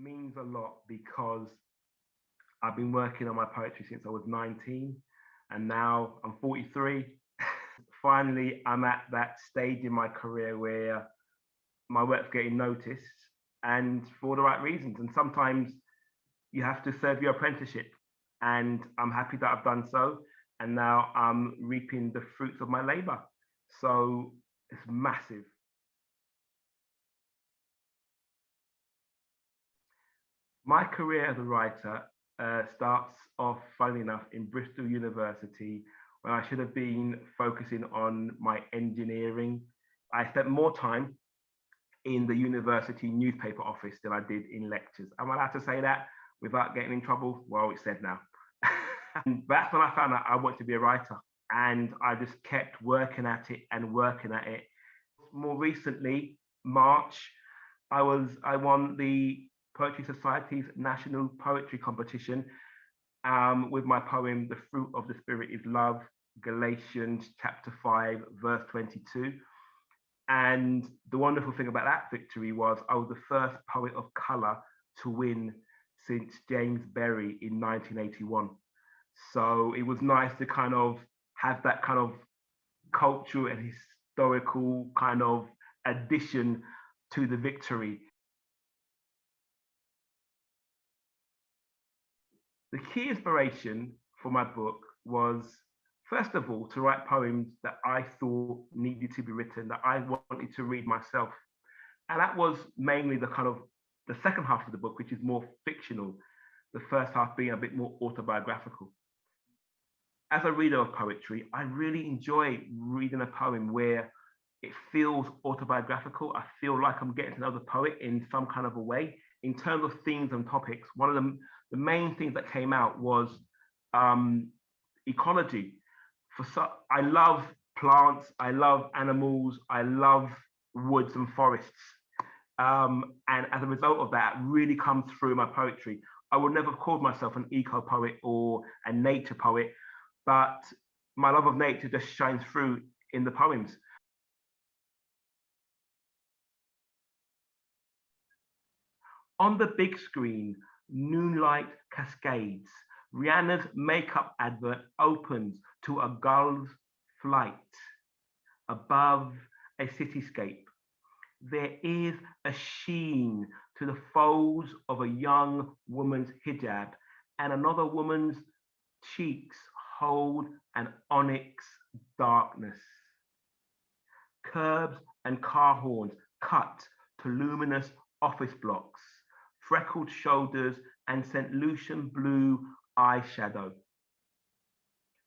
means a lot because I've been working on my poetry since I was 19 and now I'm 43. Finally, I'm at that stage in my career where my work's getting noticed and for the right reasons. And sometimes you have to serve your apprenticeship. And I'm happy that I've done so. And now I'm reaping the fruits of my labor. So it's massive. My career as a writer starts off, funnily enough, in Bristol University, when I should have been focusing on my engineering. I spent more time in the university newspaper office than I did in lectures. Am I allowed to say that without getting in trouble? Well, it's said now. And that's when I found out I wanted to be a writer. And I just kept working at it and working at it. More recently, March, I won the Poetry Society's National Poetry Competition with my poem, The Fruit of the Spirit is Love, Galatians chapter 5, verse 22. And the wonderful thing about that victory was I was the first poet of colour to win since James Berry in 1981. So it was nice to kind of have that kind of cultural and historical kind of addition to the victory. The key inspiration for my book was, first of all, to write poems that I thought needed to be written, that I wanted to read myself. And that was mainly the kind of the second half of the book, which is more fictional, the first half being a bit more autobiographical. As a reader of poetry, I really enjoy reading a poem where it feels autobiographical. I feel like I'm getting to know the poet in some kind of a way. In terms of themes and topics, one of the main things that came out was ecology. I love plants, I love animals, I love woods and forests. And as a result of that, it really comes through my poetry. I would never have called myself an eco poet or a nature poet, but my love of nature just shines through in the poems. On the big screen, moonlight cascades. Rihanna's makeup advert opens to a gull's flight above a cityscape. There is a sheen to the folds of a young woman's hijab, and another woman's cheeks hold an onyx darkness. Curbs and car horns cut to luminous office blocks, freckled shoulders and St. Lucian blue eyeshadow.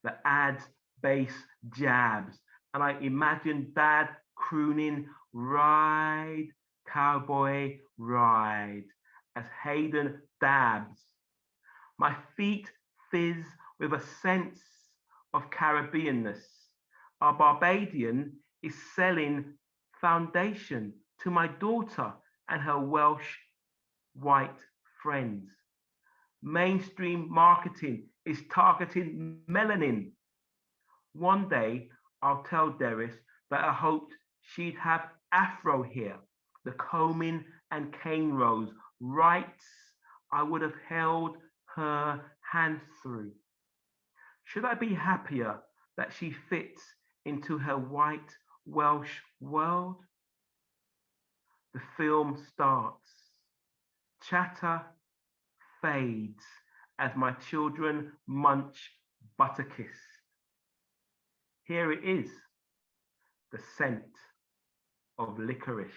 The ad's bass jabs, and I imagine Dad crooning "Ride, Cowboy, Ride" as Hayden dabs. My feet fizz with a sense of Caribbeanness. Our Barbadian is selling foundation to my daughter and her Welsh white friends. Mainstream marketing is targeting melanin. One day I'll tell Derris that I hoped she'd have afro hair, the combing and cane rows, rights I would have held her hands through. Should I be happier that she fits into her white Welsh world? The film starts. Chatter fades as my children munch butterkiss. Here it is, the scent of licorice.